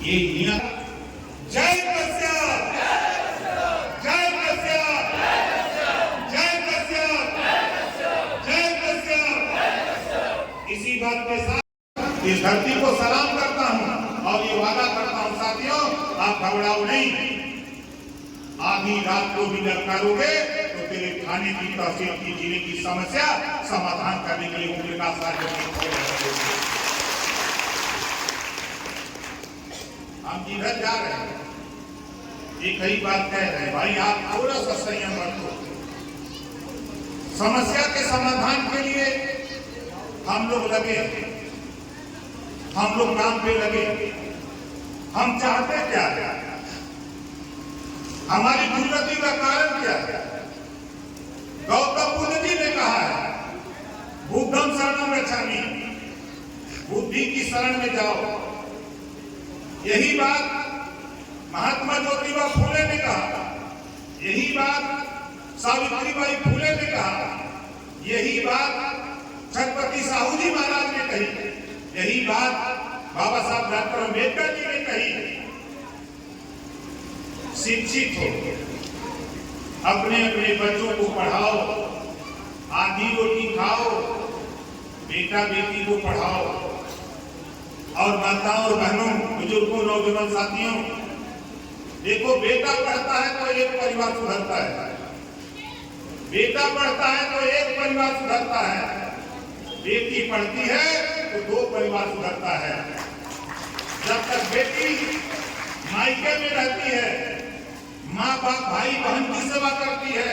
ये नियम। जय कस्या, जय कस्या, जय कस्या, जय कस्या। इसी बात के साथ इस धरती को सलाम करता हूं और ये वादा करता हूं साथियों, आप घबराओ नहीं। आधी रात को भी ललकारोगे तो तेरे खाने की, तहसील की, जीने की समस्या समाधान करने के लिए उनके पास हम जिधर जा रहे हैं एक ही बात कह रहे हैं, भाई आप थोड़ा सा संयम रखो। समस्या के समाधान के लिए हम लोग लगे, हम लोग काम पे लगे। हम चाहते क्या है, हमारी दुर्गति का कारण क्या है? गौतम बुद्ध जी ने कहा है, बुद्धम शरणम गच्छामि, बुद्धि की शरण में जाओ। यही बात महात्मा ज्योतिबा फूले ने कहा, यही बात सावित्रीबाई फूले ने कहा, यही बात छत्रपति साहू जी महाराज ने कही, यही बात बाबा साहब डॉक्टर अम्बेडकर जी ने कही। शिक्षित हो, अपने अपने बच्चों को पढ़ाओ, आधी रोटी खाओ, बेटा बेटी को पढ़ाओ। और माताओं और बहनों, बुजुर्गों, नौजवान साथियों, देखो बेटा पढ़ता है तो एक परिवार सुधरता है, बेटा पढ़ता है तो एक परिवार सुधरता है, बेटी पढ़ती है तो दो परिवार सुधरता है। जब तक बेटी मायके में रहती है, माँ बाप भाई बहन की सेवा करती है,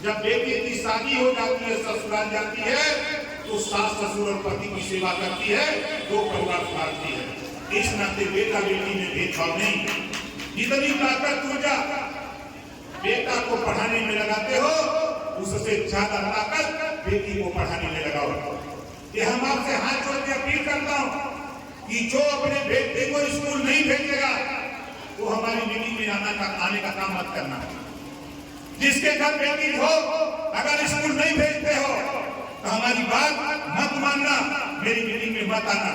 जब बेटी की शादी हो जाती है, ससुराल जाती है, तो सास ससुर और पति की सेवा करती है, दो परिवार सुधारती है। इस नाते बेटा बेटी में भेदभाव नहीं। जितनी ताकत ऊर्जा बेटा को पढ़ाने में लगाते हो, उससे ज्यादा ताकत बेटी को पढ़ाने में लगाओ। ये हम आपसे हाथ जोड़ के अपील करता हूँ कि जो अपने बेटे को स्कूल नहीं भेजेगा वो हमारी मीटिंग में आने का काम मत करना। जिसके घर बेटी हो, अगर स्कूल नहीं भेजते हो तो हमारी बात मत मानना, मेरी मीटिंग में मत आना।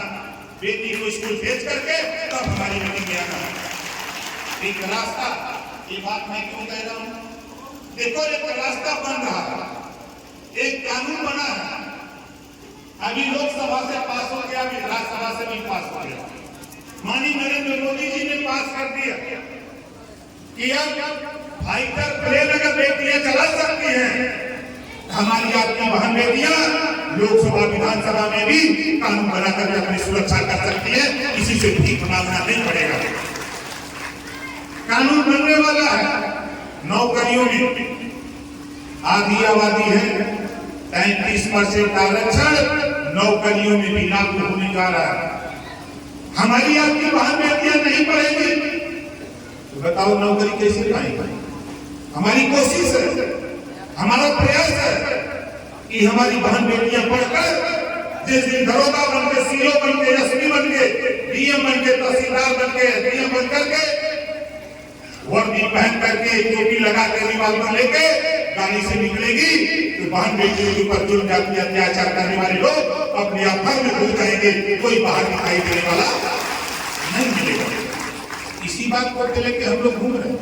बेटी को स्कूल भेज करके तब हमारी मीटिंग में आना। एक रास्ता, ये बात मैं क्यों कह रहा हूँ, देखो एक रास्ता बन रहा है, एक कानून बना है, अभी लोकसभा से पास हो गया, अभी राज्यसभा से भी पास हो गया। माननीय नरेंद्र मोदी जी ने पास कर दिया कि अब फाइटर प्लेन अगर बेटियां चला सकती हैं, हमारी आपकी बहन बेटियां लोकसभा विधानसभा में भी कानून बनाकर अपनी सुरक्षा कर सकती है, किसी से भीख मांगना नहीं पड़ेगा। कानून बनने वाला है। नौकरियों में आधी आबादी है, 33% आरक्षण नौकरियों में भी लागू होने जा रहा है। हमारी आपकी बहन बेटियां नहीं पढ़ेंगी तो बताओ नौकरी कैसे पाएंगे? हमारी कोशिश है, हमारा प्रयास है कि हमारी बहन बेटियां पढ़कर जिस दिन दरोगा बन के, सीओ बन के, एसपी बन के, डीएम बन के, तहसीलदार बन के, डीएम बन करके, वर्दी पहन करके, टोपी लगा के, रिवॉल्वर लेके गाड़ी से निकलेगी तो बहन बेटियों के ऊपर जुल्म जाति अत्याचार करने वाले लोग अपने आप घर में घुस जाएंगे, कोई बाहर दिखाई देने वाला नहीं मिलेगा। इसी बात को लेके हम लोग घूम रहे हैं।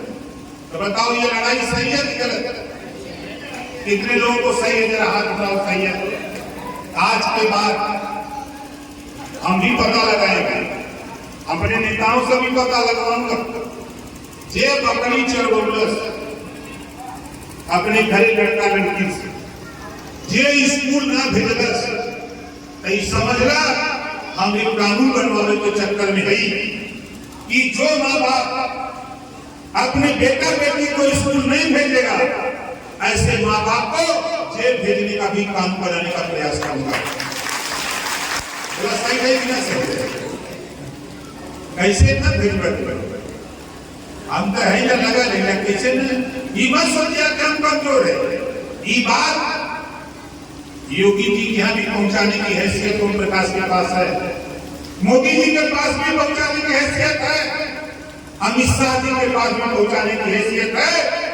तो बताओ ये लड़ाई सही है कि गलत? कितने लोगों को सही है? जरा हाथ उठाओ, सही है। आज के बाद हम भी पता लगाएंगे, अपने नेताओं से भी पता लगवाऊंगा। जे बकरी चढ़ अपने घरे लड़का लड़की से, जे स्कूल ना भेजलस, कहीं समझला हम एक कानून बनवाने के चक्कर में गई कि जो माँ बाप अपने बेटा बेटी को स्कूल नहीं भेजेगा, ऐसे माँ बाप को जेल भेजने का भी कानून बनाने का प्रयास करूंगा। सही है कि ना सही? कैसे ना भेज हम तो है लगा लेगा, कैसे न मत सोचिए कि हम कमजोर है। ये बात योगी जी के यहाँ भी पहुंचाने की हैसियत ओम प्रकाश के पास है, मोदी जी के पास भी पहुंचाने की हैसियत है, अमित शाह जी के पास भी पहुंचाने की हैसियत है,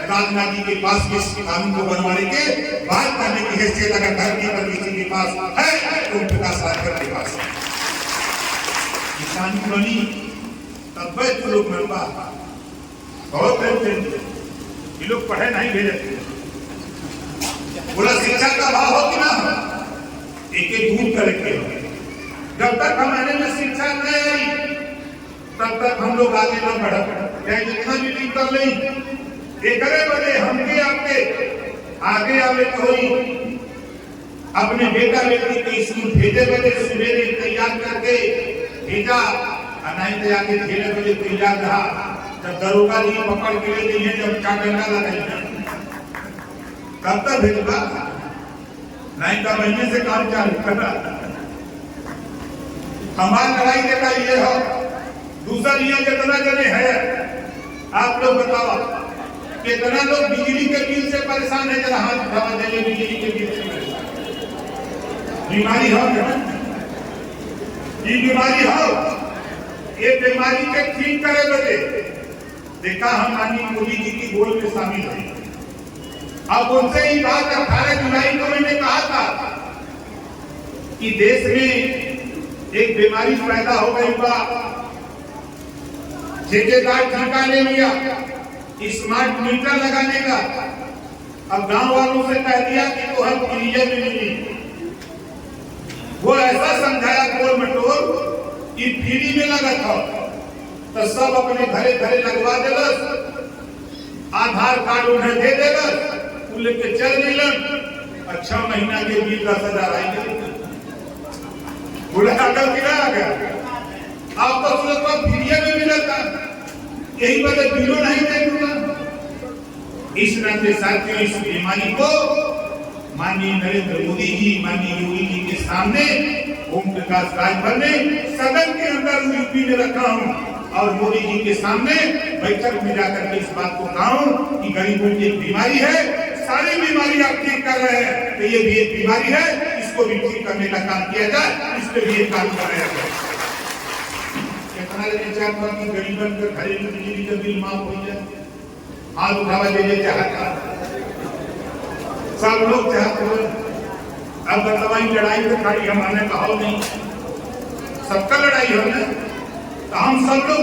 राजनाथ जी के पास भी इस कानून को बनवाने के बात करने की हैसियत अगर धरती पर किसी के पास है तो ओम प्रकाश राजकर के पास है। कानून बनी तब तू लोग मनवा बहुत ये लोग पढ़े नहीं भेजे। बोला शिक्षा का भाव हो कि ना हो, एक एक दूर करके जब तक हमारे में शिक्षा नहीं आई तब तक हम लोग आगे ना बढ़, चाहे जितना भी टीम कर लें एक बजे हमके आपके आगे आवे कोई अपने बेटा बेटी को स्कूल भेजे बजे सवेरे तैयार करके भेजा, नहीं तो आके 6 बजे तैयार रहा। जब दरोगा जी पकड़ के ले गई है, जब चाटंगा लगाई तब तक भेजवा, नहीं तो महीने से काम चालू करना। हमारी लड़ाई देखा ये हो। दूसरा ये जितना जने है आप लोग बताओ कितना लोग बिजली के बिल से परेशान है, जरा हाथ उठावा दे बिजली के बिल से बीमारी हो, ये बीमारी हो, ये बीमारी के ठीक करे बजे देखा हम माननीय मोदी जी की गोल में शामिल है। अब उनसे ये बात 18 जुलाई को मैंने कहा था कि देश में एक बीमारी पैदा हो गई बा, ठेकेदार ठेका ले लिया स्मार्ट मीटर लगाने का। अब गांव वालों से कह दिया कि वो हम फ्री में मिली, वो ऐसा समझाया गोल मटोल कि फ्री में लगा था, तो सब अपने घरे घरे लगवा देलस, आधार कार्ड उन्हें दे देलस, लेके चल मिलन। अच्छा महीना के बिल 10,000 आई, बोला गिरा आ गया। आप तो सुरत फ्री में मिला था, यही वजह बिलो नहीं देखूंगा। इस नाते साथियों इस बीमारी को माननीय नरेंद्र मोदी जी, माननीय योगी जी के सामने ओम प्रकाश राजभर ने सदन के अंदर यूपी में रखा हूँ और मोदी जी के सामने बैठक में जाकर के इस बात को कहा हूँ कि गरीबों की एक बीमारी है, सारी बीमारी आप ठीक कर रहे हैं, तो ये भी एक बीमारी है, इसको भी ठीक करने का काम किया जाए, इस पर भी एक काम कराया जाए। कितना लेने चाहता कि गरीबन का घरेलू बिजली का बिल माफ हो जाए, हाथ उठावा दे चाहता सब लोग चाहते हैं। अब बताइए लड़ाई तो खाली हमारे का हो नहीं, सबका लड़ाई हो ना, तो हम सब लोग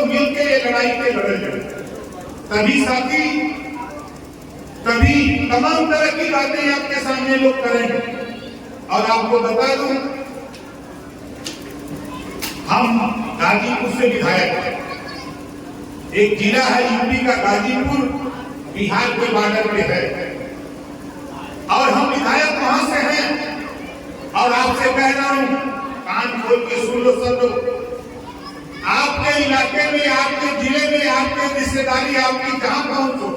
मिल के ये लड़ाई पे लड़े जाए, तभी साथी तभी तमाम तरह की बातें आपके सामने लोग करेंगे। और आपको बता दूं हम गाजीपुर से विधायक हैं, एक जिला है यूपी का गाजीपुर, बिहार के बॉर्डर पे है, और हम विधायक वहां से हैं। और आपसे कह रहा हूं, कान खोल के सुन लो सब लोग, आपके इलाके में, आपके जिले में, आपके रिश्तेदारी आपकी जहां पहुंचो,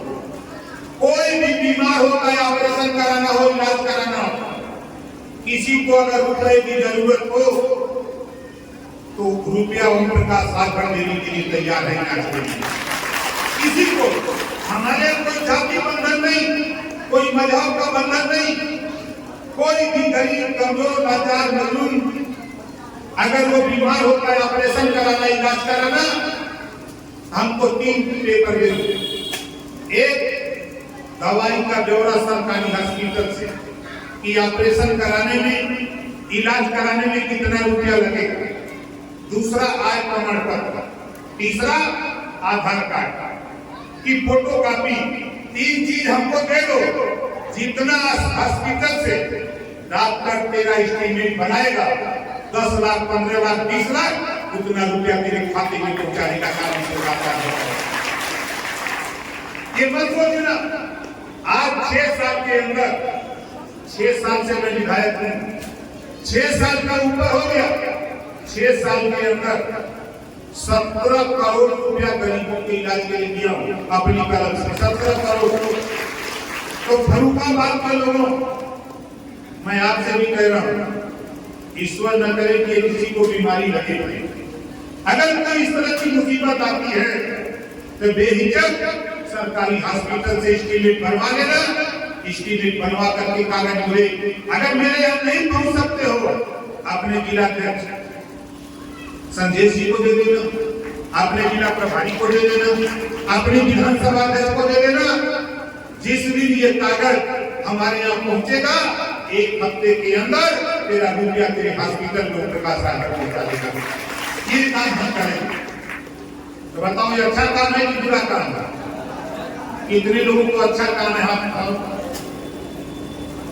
कोई भी बीमार होता है, ऑपरेशन कराना हो, इलाज कराना हो, किसी को अगर रुपए की जरूरत हो तो रुपया ओम प्रकाश राजभर देने के लिए तैयार रहना चाहिए। किसी को, हमारे कोई जाति बंधन नहीं, कोई मजहब का बंधन नहीं, कोई भी गरीब कमजोर लाचार मजलूम अगर वो बीमार होता है, ऑपरेशन कराना, इलाज कराना, हमको 3 पेपर दे दो। एक दवाई का ब्यौरा सरकारी हॉस्पिटल से कि ऑपरेशन कराने में, इलाज कराने में कितना रुपया लगेगा, दूसरा आय प्रमाण पत्र, तीसरा आधार कार्ड की फोटो कॉपी, 3 चीज हमको दे दो। जितना हॉस्पिटल से डॉक्टर तेरा एस्टीमेट बनाएगा 10 लाख, 15 लाख, 20 लाख, उतना रुपया तेरे खाते में पहुंचाने का काम है। ये मत सोचना आज 6 साल के अंदर, 6 साल से मैं विधायक हूं, 6 साल का ऊपर हो गया, 6 साल के अंदर 17 करोड़ रुपया गरीबों के इलाज के लिए दिया अपनी तरफ से, 17 करोड़। तो फर्रुखाबाद के लोगों, मैं आपसे भी कह रहा हूं, ईश्वर न करे कि किसी को बीमारी लगे, अगर कोई इस तरह की मुसीबत आती है तो बेहिचक सरकारी हॉस्पिटल से एस्टीमेट बनवा लेना, एस्टीमेट बनवा करके कागज पूरे, अगर मेरे यहाँ नहीं पहुंच सकते हो, अपने जिला अध्यक्ष संजय जी को दे देना, अपने जिला प्रभारी को दे देना, अपने विधानसभा अध्यक्ष को दे देना। जिस दिन ये कागज हमारे यहाँ पहुंचेगा, 1 हफ्ते के अंदर तेरा रुपया तेरे हॉस्पिटल में प्रकाश पहुंचा देगा। ये काम हम करेंगे। तो बताओ ये अच्छा काम है कि बुरा काम है? कितने लोगों को अच्छा काम है? हाथ उठाओ।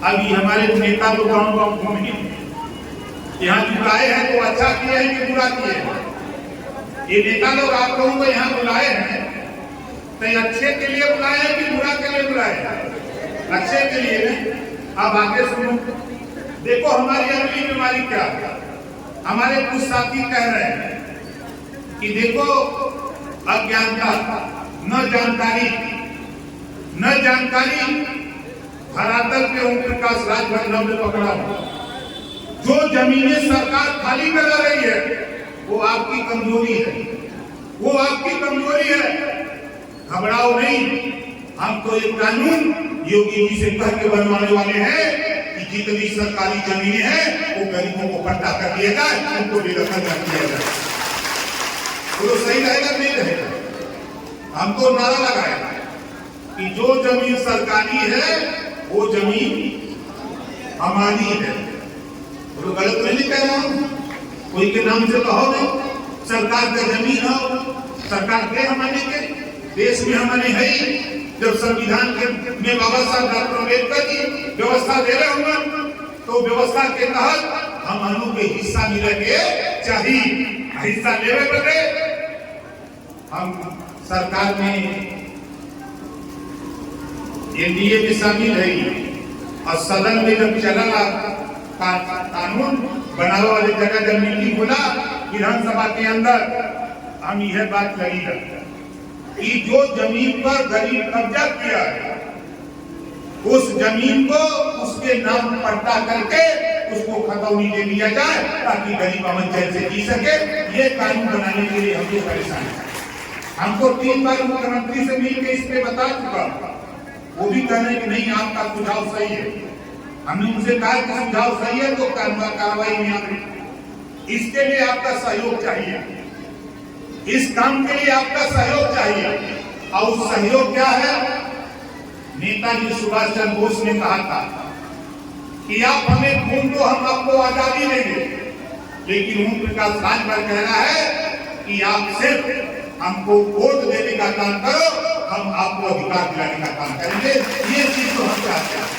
अभी हमारे नेता लोग गाँव गाँव घूमे, यहाँ बुलाए हैं तो अच्छा किए हैं कि बुरा किए हैं? ये नेता लोग आप लोगों को यहाँ बुलाए हैं तो अच्छे के लिए बुलाए हैं कि बुरा के लिए बुलाए हैं? अच्छे के लिए। अब आगे सुनो, देखो हमारी अगली बीमारी क्या है। हमारे कुछ साथी कह रहे हैं कि देखो अज्ञानता, न जानकारी धरातल पे ओम प्रकाश राजभर में पकड़ा। जो जमीनें सरकार खाली करा रही है वो आपकी कमजोरी है, वो आपकी कमजोरी है। घबराओ नहीं, हम तो ये कानून योगी जी से कह के बनवाने वाले हैं कि जितनी सरकारी जमीनें हैं वो गरीबों को पट्टा कर दिया जाए, उनको बेदखल कर दिया जाए। तो सही रहेगा नहीं रहेगा? हम तो नारा लगाएगा कि जो जमीन सरकारी है वो जमीन हमारी है। तो गलत नहीं कह रहा हूं, कोई के नाम से कहो नहीं। सरकार का जमीन हो, सरकार के हमारे के देश में हमारे है ही। जब संविधान के में बाबा साहब डॉक्टर अम्बेडकर जी व्यवस्था दे रहे होंगे तो व्यवस्था के तहत हम के हिस्सा मिले के चाहिए। हिस्सा लेवे बदे हम सरकार में एनडीए में शामिल है और सदन में जब चला कानून बनाने वाले जगह जब मीटिंग होला विधानसभा के अंदर, हम यह बात लगी है कि जो जमीन पर गरीब कब्जा किया है उस जमीन को उसके नाम पट्टा करके उसको खतौनी दे दिया जाए ताकि गरीब अमन चैन से जी सके। ये कानून बनाने के लिए हम लोग परेशान हैं। हमको 3 बार मुख्यमंत्री से मिलकर इस पे बता चुका, वो भी कह रहे हैं कि नहीं आपका सुझाव सही है। हमने उनसे कहा कि सुझाव सही है तो कार्रवाई में आप इसके लिए आपका सहयोग चाहिए, इस काम के लिए आपका सहयोग चाहिए। और उस सहयोग क्या है? नेताजी सुभाष चंद्र बोस ने कहा था कि आप हमें खून दो हम आपको आजादी देंगे, लेकिन ओम प्रकाश राजभर कह रहा है कि आप सिर्फ हमको वोट देने का काम करो, हम आपको अधिकार दिलाने का काम करेंगे। ये चीज तो हम चाहते हैं।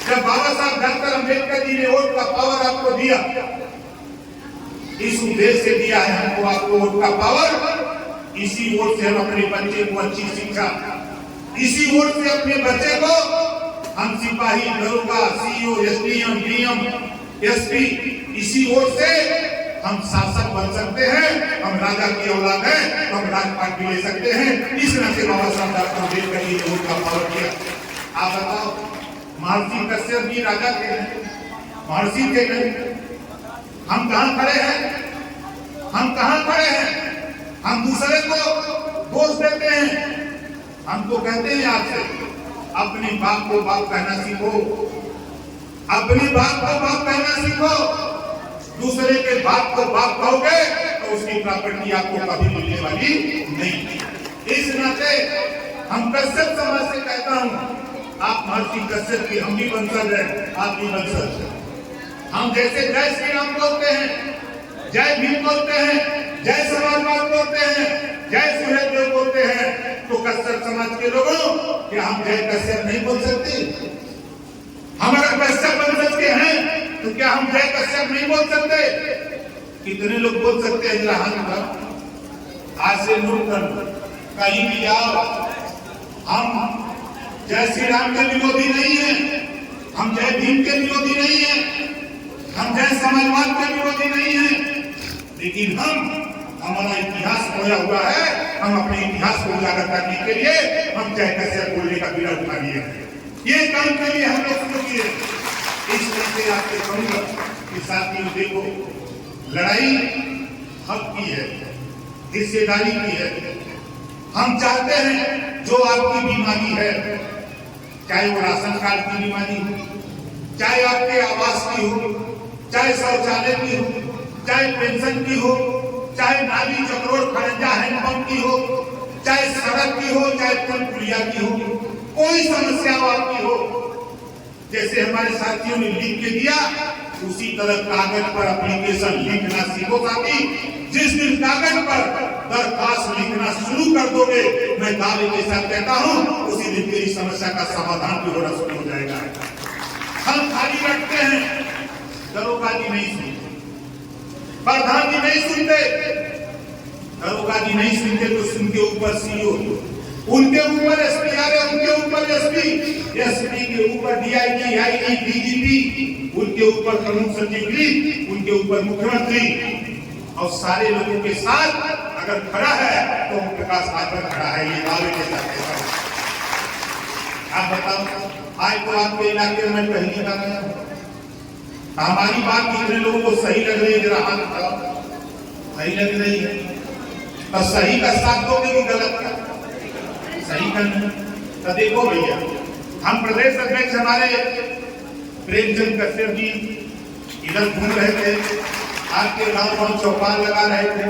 जब बाबा साहब डॉक्टर अम्बेडकर जी ने वोट का पावर आपको दिया, इस उद्देश्य से दिया है हमको आपको वोट का पावर। इसी वोट से हम अपने बच्चे को अच्छी शिक्षा, इसी वोट से अपने बच्चे को हम सिपाही, दरोगा, सीईओ, एसडीएम, डीएम, एसपी, इसी वोट से हम शासक बन सकते हैं। हम राजा की औलाद हैं तो हम राजपाट भी ले सकते हैं। इस तरह से बाबा साहब डॉक्टर अम्बेडकर जी ने वोट का पावर किया। आप बताओ, महर्षि कश्यप जी राजा थे, महर्षि थे नहीं? हम कहां खड़े हैं? हम कहां खड़े हैं? हम दूसरे को दोष देते हैं। हम तो कहते हैं आपसे अपने बाप को बाप कहना सीखो, अपने बाप को बाप कहना सीखो। दूसरे के बाप को बाप कहोगे तो उसकी प्रॉपर्टी आपको कभी मिलने वाली नहीं। इस नाते हम कश्यप समाज से कहता हूं, आप महर्षि कश्यप की हम भी वंशज हैं, आप भी वंशज। हम जैसे जय श्री राम बोलते हैं, जय भीम बोलते हैं, जय समाजवाद बोलते हैं, जय सुहेलदेव बोलते हैं, तो कश्यप समाज के लोगों क्या हम जय कश्यप नहीं बोल सकते? हम अगर कश्यप वंशज के हैं तो क्या हम जय कश्यप नहीं बोल सकते? कितने लोग बोल सकते हैं? जरा हाथ उठाओ, आज से नोट कर, कहीं भी जाओ। हम जय श्री राम के विरोधी नहीं है, हम जय भीम के विरोधी नहीं है, हम जय समाजवाद के विरोधी नहीं है, लेकिन हमारा इतिहास खोया हुआ है। हम अपने इतिहास को उजागर करने के लिए हम जय कश्यप बोलने का बीड़ा उठा लिए। ये काम के लिए हम लोग शुरू किए। इस तरह से आपसे कहूंगा कि साथियों देखो, लड़ाई हक की है, हिस्सेदारी की है। हम चाहते हैं जो आपकी बीमारी है, चाहे वो राशन कार्ड की बीमारी हो, चाहे आपके आवास की हो, चाहे शौचालय की हो, चाहे पेंशन की हो, चाहे नाली चक्रोड़ खड़ंजा हैंडपंप की हो, चाहे सड़क की हो, चाहे पुल पुलिया की हो, कोई समस्या आपकी हो, जैसे हमारे साथियों ने लिख के दिया उसी तरह कागज पर एप्लीकेशन लिखना सीखो साथी। जिस दिन कागज पर दरखास्त लिखना शुरू कर दोगे, मैं दावे के साथ कहता हूं, उसी दिन तेरी समस्या का समाधान भी होना शुरू हो जाएगा। हम खाली रखते हैं, दरोगा जी नहीं सुनते, प्रधान जी नहीं सुनते, दरोगा जी नहीं सुनते तो उनके ऊपर सीओ, उनके ऊपर एसपी, उनके ऊपर एसपी के ऊपर डीआईजी, आईजी, डीजीपी, उनके ऊपर प्रमुख सचिव, उनके ऊपर मुख्यमंत्री, और सारे लोगों के साथ अगर खड़ा है तो ओम प्रकाश राजभर खड़ा है। ये दावे के साथ आप बताओ, आज तो आपके इलाके में पहली बार आया, हमारी बात कितने लोगों को सही लग रही है? जरा हाथ उठाओ। सही लग रही है तो सही का साथ दोगे कि गलत का? सही का नहीं। तो देखो भैया, हम प्रदेश अध्यक्ष हमारे प्रेमचंद कश्यप जी इधर घूम रहे थे, आपके गांव पर चौपाल लगा रहे थे,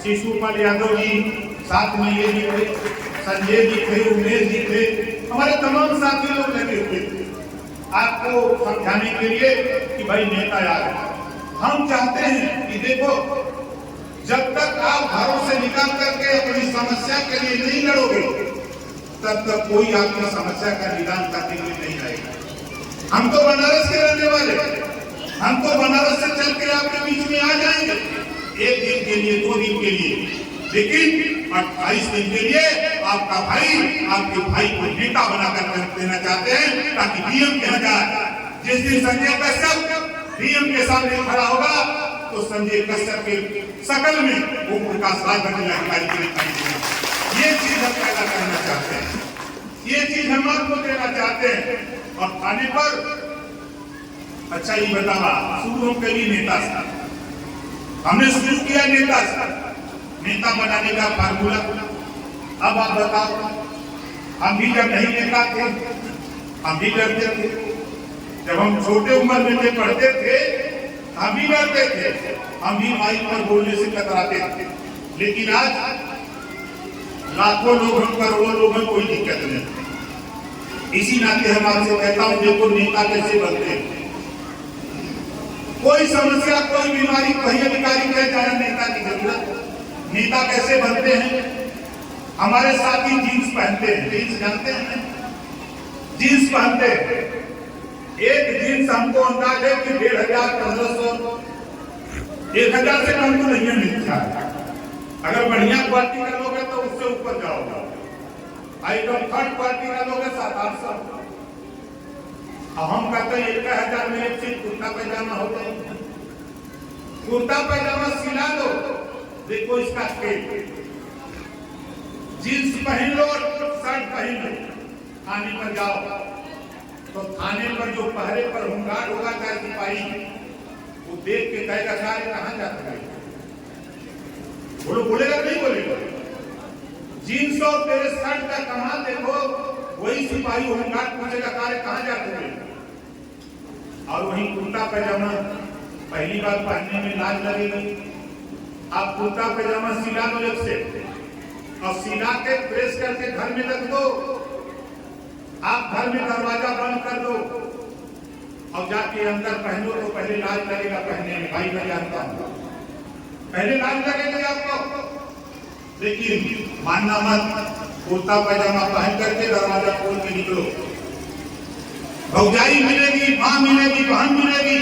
शिशुपाल यादव जी साथ में, ये भी थे, संजय जी थे, उमेश जी थे, हमारे तमाम साथी लोग लगे हुए थे आपको समझाने के लिए कि भाई नेता याद है। हम चाहते हैं कि देखो, जब तक आप घरों से निकल करके अपनी समस्या के लिए नहीं लड़ोगे, तब तक कोई आपकी समस्या का निदान करने के लिए नहीं आएगा। हम तो बनारस के रहने वाले, हम तो बनारस से चल के आपके बीच में आ जाएंगे, एक दिन के लिए, 2 दिन के लिए, लेकिन 28 दिन के लिए आपका भाई, आपके भाई को नेता बनाकर देना चाहते हैं, ताकि डीएम कहा जाए। जिस दिन संजय कश्यप डीएम के सामने खड़ा होगा, तो संजय कश्यप के शकल में ओम प्रकाश राजभर की अधिकारी, ये चीज हम पैदा करना चाहते हैं, ये चीज हम आपको देना चाहते हैं। और थाने पर अच्छा ये बतावा, शुरू हम कभी नेता था, हमने शुरू किया नेता था, नेता बनाने का फार्मूला। अब आप बताओ, हम भी जब नहीं नेता थे, हम भी डरते थे, जब हम छोटे उम्र में पढ़ते थे हम भी डरते थे, हम भी माइक पर बोलने से कतराते थे। लेकिन आज लाखों लोग हम, करोड़ों लोग हैं, कोई दिक्कत नहीं। इसी नाते हम आपसे कहता हूं, देखो नेता कैसे बनते हैं। कोई समस्या, कोई बीमारी, कोई अधिकारी कह जाए नेता की जरूरत, नेता कैसे बनते हैं? हमारे साथी जीन्स पहनते हैं, जीन्स जानते हैं, जीन्स पहनते हैं। एक जीन्स हमको अंदाज है कि 1500, 1500, 1000 से कम तो नहीं मिलता। अगर बढ़िया क्वालिटी का लोगे तो उससे ऊपर जाओगे, आइटम थर्ड क्वालिटी का लोगे 700-800। हम कहते हैं 1000 में एक चीज कुर्ता पैजामा हो जाए, कुर्ता पैजामा सिला दो, देखो इसका खेल। जींस पहन लो और शर्ट पहन लो, थाने पर जाओ तो थाने पर जो पहरे पर होमगार्ड होगा चाहे सिपाही, वो देख के कहेगा सारे कहां जाते हैं, बोलो, बोलेगा नहीं बोलेगा? जींस और तेरे शर्ट का कमाल देखो, वही सिपाही होमगार्ड पूछेगा सारे कहां जाते हैं। और वही कुर्ता पैजामा पहली बार पहनने में लाज लगेगी। आप कुर्ता पैजामा सिला दो एक से, और सिला के प्रेस करके घर में रख दो, आप घर में दरवाजा बंद कर दो और जाके अंदर पहनो, तो पहले लाज लगेगा पहनने में, भाई मैं जानता हूं, पहले लाज लगेगा आपको। लेकिन मानना मत, कुर्ता पैजामा पहन करके दरवाजा खोल के निकलो, भौजाई मिलेगी, मां मिलेगी, बहन मिलेगी,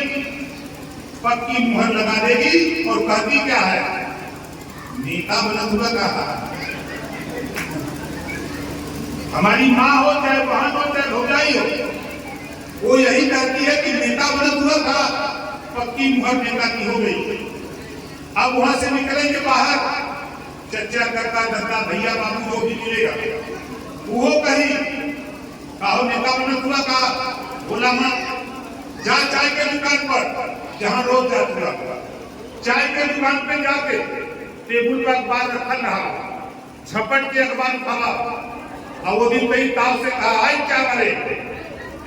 पक्की मुहर लगा देगी और कहती क्या है, नेता बना हुआ कहा। हमारी माँ हो चाहे बहन हो चाहे भौजाई हो, वो यही कहती है कि नेता बना हुआ था, पक्की मुहर नेता की हो गई। अब वहां से निकलेंगे बाहर, चचा काका दादा भैया बाबू जो भी मिलेगा वो कहीं कहो नेता बना हुआ कहा, बोला मत जा चाय के दुकान पर, जहां रोज जाता हुआ चाय के दुकान पे जाके टेबल पर अखबार रखा रहा, झपट के अखबार खावा, और वो दिन कहीं ताव से कहा आई क्या करे,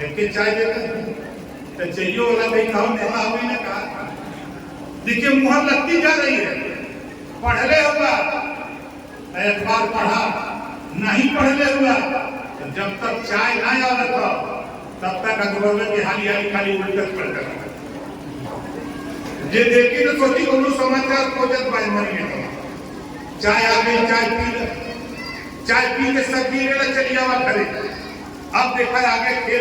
एक चाय देते तो चाहिए वाला भाई कहो नेता हुई ने कहा। देखिए मुहर लगती जा रही है, पढ़ले हुआ अखबार पढ़ा, नहीं पढ़ले हुआ, जब तक चाय ना याद था तब तक अखबार के हाली हाली खाली उल्टत पड़ता। जे देखी तो सोची कोनो समाचार खोजत बाय मरी में चाय आ गई, चाय पी के सब पी ले चली आवा करे। अब देखा आगे फिर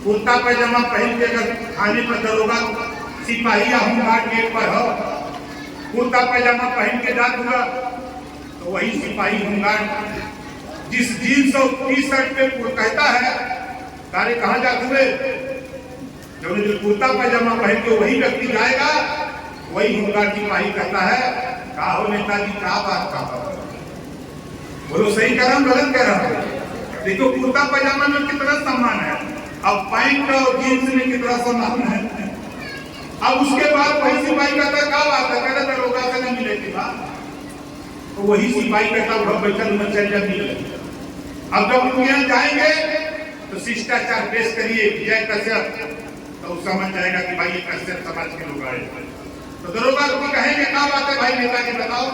कुर्ता पैजामा पहन के अगर थाने पर दरोगा सिपाही होमगार्ड गेट पर हो, कुर्ता पैजामा पहन के जात हुआ तो वही सिपाही होमगार्ड जिस जीन्स और टी शर्ट पे कहता है तारे कहाँ जाते हुए, जो कुर्ता पैजामा पहन के वही व्यक्ति जाएगा, वही होमगार्ड सिपाही कहता है का हो नेताजी क्या बात का बोलो, सही कर रहा हूं गलत कह रहा हूं? देखो कुर्ता पैजामा में कितना सम्मान है, अब पैंट और जींस में कितना सम्मान है। अब उसके बाद वही सिपाही कहता क्या बात है, कहता दरोगा से नहीं मिले थी बात, तो वही सिपाही कहता घर बैठल में चल जा मिले। अब जब उनके यहाँ जाएंगे तो शिष्टाचार पेश करिए जय कश्यप, तो समझ जाएगा कि भाई ये कश्यप समाज के लोग आए। तो दरोगा को कहेंगे क्या बात है भाई नेताजी बताओ,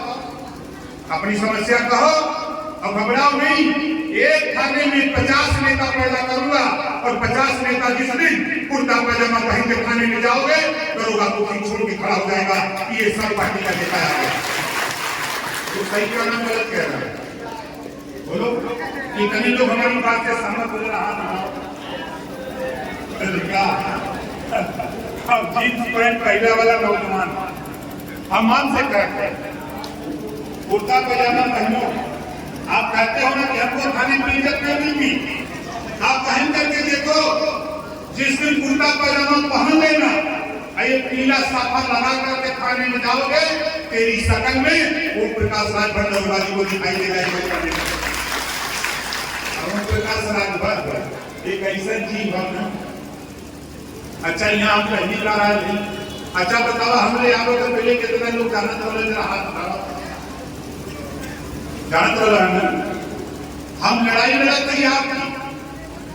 अपनी समस्या कहो और घबराओ नहीं, एक थाने में 50 नेता पैदा करूंगा और 50 नेता जिस दिन कुर्ता पैजामा पहन के थाने में जाओगे, दरोगा को छोड़ के खड़ा हो जाएगा कि ये सब पार्टी का नेता है। तो सही कहना गलत कह रहा है, बोलो कितने लोग हमारी बात से सहमत हो रहा अब जींस पैंट पहले वाला नौजवान हम मान से कहते हैं कुर्ता पैजामा पहनो, आप कहते हो ना कि हमको थाने में इज्जत नहीं मिलती, आप पहन करके देखो, जिस दिन कुर्ता पैजामा पहन लेना ये पीला साफा लगा करके थाने में जाओगे, तेरी शकल में ओम प्रकाश राजभर को दिखाई देगा। ओम प्रकाश राजभर एक ऐसा जीव है। अच्छा यहाँ आप पहली बार आए नहीं, अच्छा बताओ हमने यहाँ तो पहले कितने लोग जानत वाले जरा हाथ उठाओ, जानत वाला हम लड़ाई लड़ते ही आप,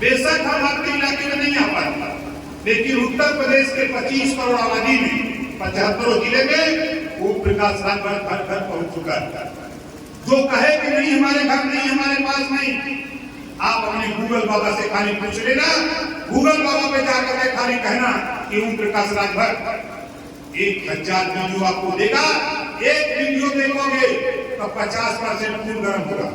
बेशक हम आपके इलाके में नहीं आ पाते, लेकिन उत्तर प्रदेश के 25 करोड़ आबादी में 75 जिले में ओम प्रकाश राजभर घर घर पहुंच चुका है। जो कहे कि नहीं हमारे घर नहीं, हमारे पास नहीं, आप अपने गूगल बाबा से खाली पूछ लेना, गूगल बाबा पे जाकर के खाली कहना कि ओम प्रकाश राजभर 1000 वीडियो आपको देगा, एक वीडियो देखोगे तो 50% खून गर्म होगा,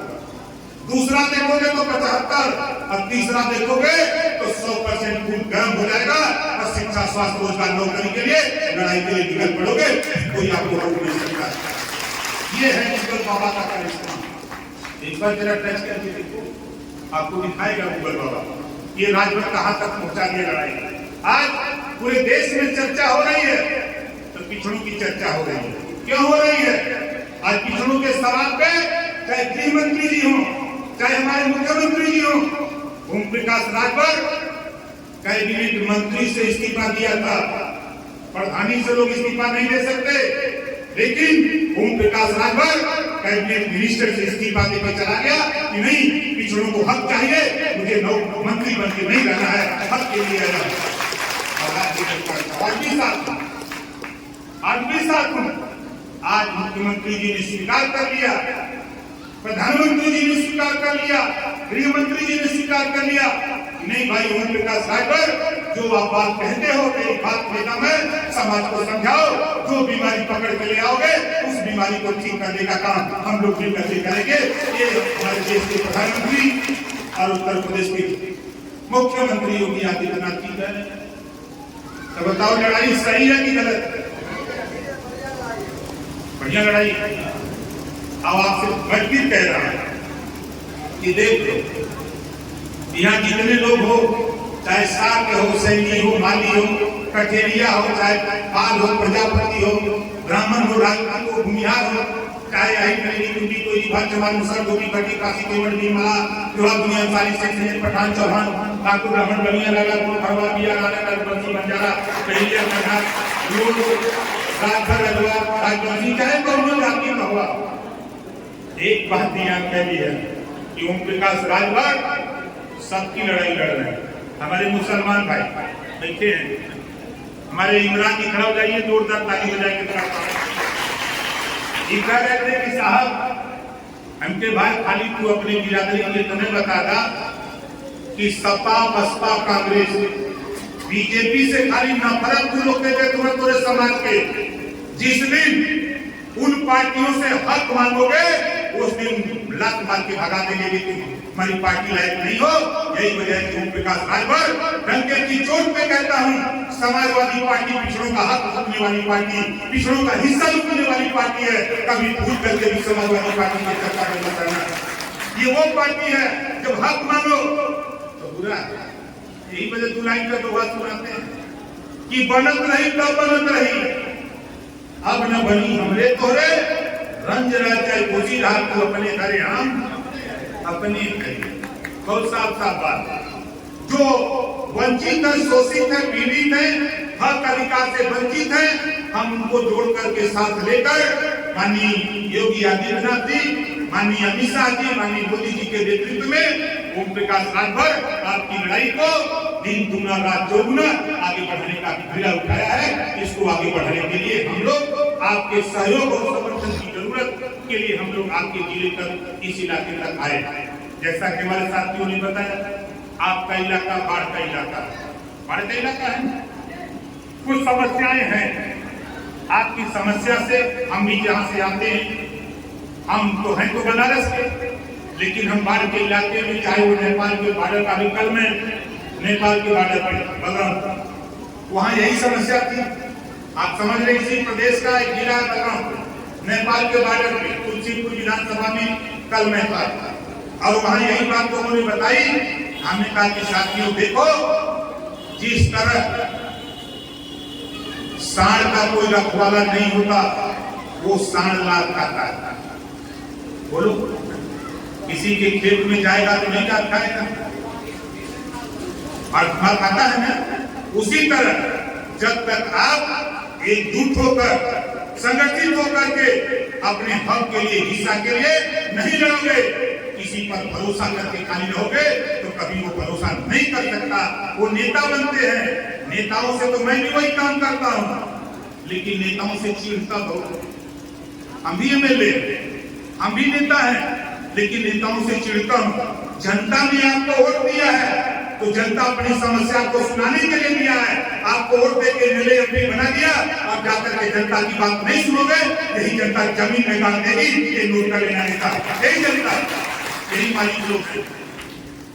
दूसरा देखोगे तो 75 और तीसरा देखोगे तो 100% खून गर्म हो जाएगा और शिक्षा स्वास्थ्य रोजगार नौकरी के लिए लड़ाई के लिए निकल पड़ोगे, कोई आपको रोक नहीं सकता। ये है गूगल बाबा का करिश्मा। एक बार जरा टच करके देखो, आपको दिखाएगा गूगल बाबा ये राजभर कहां तक पहुंचा दिया लड़ाई। आज पूरे देश में चर्चा हो रही है तो पिछड़ों की चर्चा हो रही है, क्यों हो रही है? आज पिछड़ों के सवाल पे चाहे गृह मंत्री जी हो, चाहे हमारे मुख्यमंत्री जी हो, ओम प्रकाश राजभर कैबिनेट मंत्री से इस्तीफा दिया था, प्रधानी से लोग इस्तीफा नहीं दे सकते, लेकिन ओम प्रकाश राजभर कैबिनेट मिनिस्टर से इस्तीफा देकर चला गया कि नहीं पिछड़ों को हक चाहिए, मुझे मंत्री बन के नहीं रहना है, हक के लिए रहना। 8 साल आज मुख्यमंत्री जी ने स्वीकार कर लिया, प्रधानमंत्री जी ने स्वीकार कर लिया, गृह मंत्री जी ने स्वीकार कर लिया कि नहीं भाई ओम प्रकाश राजभर जो आप बात कहते हो मेरी बात लेना मैं समाज को समझाओ, जो बीमारी पकड़ के ले आओगे उस बीमारी को ठीक करने का काम हम लोग मिलकर के करेंगे। ये हमारे देश के प्रधानमंत्री और उत्तर प्रदेश के मुख्यमंत्री योगी आदित्यनाथ जी है। तो बताओ लड़ाई सही है कि गलत? बढ़िया लड़ाई। अब आपसे बढ़कर कह रहा है कि देख लो यहाँ जितने लोग हो, चाहे साग हो, सैनी हो, माली हो, कठेरिया हो, चाहे पाल हो, प्रजापति हो, ब्राह्मण हो, राजपूत हो, भूमिहार हो, चाहे आई करेगी टूटी कोई भाग जवान मुसर धोबी भट्टी काशी केवल बीमा युवा दुनिया सारी सेक्शन पठान चौहान ठाकुर ब्राह्मण बनिया लाला को खरवा बिया लाला नरपति बंजारा पहले कथा लोग राजभर अजवा राजवंशी चाहे कौन जाति का हुआ। एक बात ध्यान कर ली है कि ओम प्रकाश राजभर सबकी लड़ाई लड़ रहे हैं। हमारे मुसलमान भाई बैठे हैं, हमारे इमरान की खड़ा हो जाइए, जोरदार ताली बजाएंगे। कह रहे थे कि साहब हमके भाई खाली तू अपनी बिरादरी के लिए तुम्हें बता दा कि सपा बसपा कांग्रेस बीजेपी से खाली नफरत तू लोग के तुम्हारे समाज के। जिस दिन उन पार्टियों से हक मांगोगे उस दिन लात मार के भगा देंगे कि हमारी पार्टी लायक नहीं हो। यही वजह है कि ओम प्रकाश राजभर डंके की चोट पे कहता हूँ, समाजवादी पार्टी पिछड़ों का हक लूटने वाली पार्टी, पिछड़ों का हिस्सा लूटने वाली पार्टी है। कभी भूल करके भी समाजवादी पार्टी की चर्चा करना करना, ये वो पार्टी है जब हक मांगो तो बुरा है। यही वजह दो लाइन का दोहा सुनाते हैं कि बनत रही तब बनत रही, अब न बनी हमरे तोरे, रंज राजा खोजी रहा तू अपने घरे हम अपने घरे। बहुत साफ साफ बात। जो वंचित है, शोषित है, पीड़ित है, हक अधिकार से वंचित है, हम उनको जोड़ करके साथ लेकर माननीय योगी आदित्यनाथ जी, माननीय अमित शाह जी, माननीय मोदी जी के नेतृत्व में ओम प्रकाश राजभर आपकी लड़ाई को दिन दुगना रात चौगुना आगे बढ़ाने का बीड़ा उठाया है। इसको आगे बढ़ाने के लिए हम लोग आपके सहयोग और समर्थन की जरूरत के लिए हम लोग आपके जिले तक, इस इलाके तक आए। जैसा कि हमारे साथियों ने बताया, आपका इलाका बाढ़ का इलाका है, कुछ समस्याएं हैं। आपकी समस्या से हम भी जहां से आते हैं, हम तो हैं तो बनारस के, लेकिन हम बाढ़ के इलाके में, चाहे वो नेपाल के बॉर्डर का भी, कल में नेपाल के बॉर्डर पे बलराम, वहां यही समस्या थी। आप समझ रहे, इसी प्रदेश का एक जिला बलराम, नेपाल के बॉर्डर पे तुलसीपुर विधानसभा में कल मैं था, और वहां यही बात लोगों ने बताई। हमने कहा कि साथियों देखो, जिस तरह सांड का कोई रखवाला नहीं होता, वो सांड लात खाता है। बोलो, किसी के खेत में जाएगा तो नहीं लात खाएगा, और खाता है ना। उसी तरह जब तक आप एकजुट होकर, संगठित होकर के अपने हक के लिए, हिस्सा के लिए नहीं लड़ोगे, किसी पर भरोसा करके खाली रहोगे, तो कभी वो भरोसा नहीं कर सकता। वो नेता बनते हैं, नेताओं से तो मैं भी वही काम करता हूं, लेकिन नेताओं से चिढ़ता बहुत। हम भी एमएलए, हम भी नेता हैं, लेकिन नेताओं से चिढ़ता हूं। जनता ने आपको वोट दिया है, तो जनता अपनी समस्या को सुनाने के लिए दिया है। आपको वोट देके एमएलए एमपी बना दिया, आप जाकर के जनता की बात नहीं सुनोगे, यही जनता जमीन में गाड़ देगी, ये नोट का लेना नेता, यही जनता, यही मालिक लोग।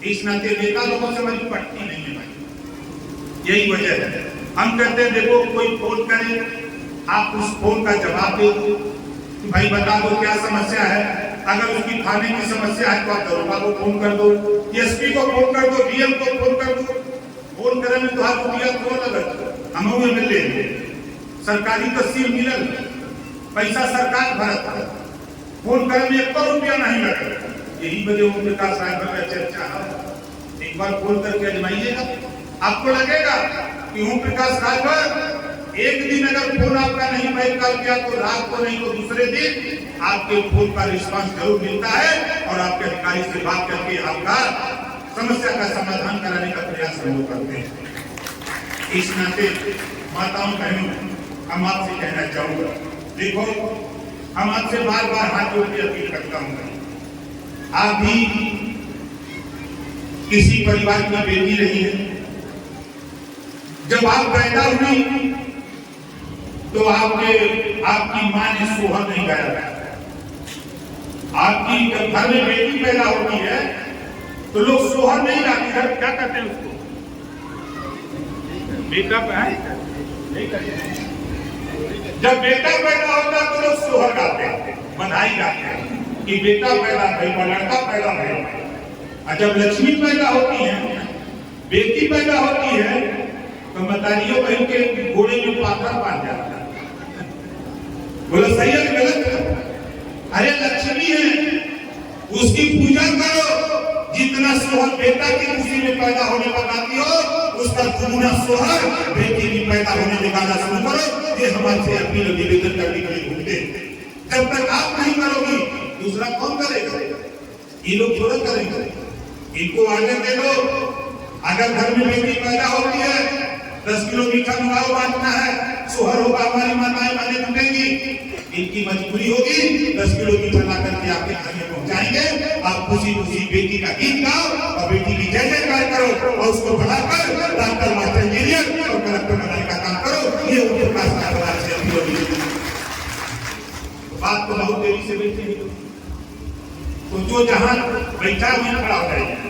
इस नाते नेता लोगों से हमारी पटती नहीं है भाई, यही वजह है। हम कहते हैं देखो, कोई फोन करे, आप उस फोन का जवाब दो, भाई बता दो क्या समस्या है। अगर उसकी थाने की समस्या है तो आप दरोगा को फोन कर दो, एसपी को फोन कर दो, डीएम को फोन कर दो। फोन करे में तो हाथ रुपया क्यों लगत, हम एमएलए सरकारी तहसील मिलल, पैसा सरकार भरत, फोन करे में 1 रुपया नहीं लगता। यही वजह ओम प्रकाश राजभर का चर्चा है। एक बार फोन करके अजमाइएगा, आपको लगेगा कि ओम प्रकाश राजभर एक दिन अगर फोन आपका नहीं बैक कर दिया, तो रात को नहीं तो दूसरे दिन आपके फोन का रिस्पांस जरूर मिलता है, और आपके अधिकारी से बात करके आपका समस्या का समाधान कराने का प्रयास हम लोग करते हैं। इस नाते माताओं बहनों, हम आपसे कहना चाहूंगा, देखो हम आपसे बार बार हाथ जोड़ के अपील करता हूँ, आप भी किसी परिवार की बेटी रही है। जब आप पैदा हुई तो आपकी मां ने सोहर नहीं गाया। आपकी जब घर में बेटी पैदा होती है तो लोग सोहर नहीं गाते हैं, क्या करते हैं उसको, बेटा नहीं करते। जब बेटा पैदा होता है तो लोग सोहर गाते हैं, बधाई गाते हैं कि बेटा पैदा भइल, लड़का पैदा भइल। और जब लक्ष्मी पैदा होती है, बेटी पैदा होती है, तो मतारियों बहन के घोड़े में पाथर बांध जाता है। बोलो सही है गलत? अरे लक्ष्मी है, उसकी पूजा करो। जितना सोहर बेटा की खुशी में पैदा होने पर गाती हो, उसका दुगुना सोहर बेटी की पैदा होने में गाना शुरू करो। ये हमारे अपील निवेदन करने के लिए घूमते। जब तक आप नहीं करोगी, दूसरा कौन करेगा? ये लोग थोड़ा करेंगे। इनको आगे दे दो। अगर घर में बेटी पैदा होती है, 10 किलो मीठा मंगाओ, बांटना है, सोहर होगा, हमारी माताएं माने टूटेंगी, इनकी मजबूरी होगी 10 किलो मीठा ला करके आपके घर में पहुंचाएंगे। आप खुशी खुशी बेटी का गीत गाओ और बेटी की जय जयकार करो, और उसको बढ़ाकर डॉक्टर, मास्टर, इंजीनियर से बैठे हैं, तो जो जहां बैठा वहीं खड़ा हो जाएगा।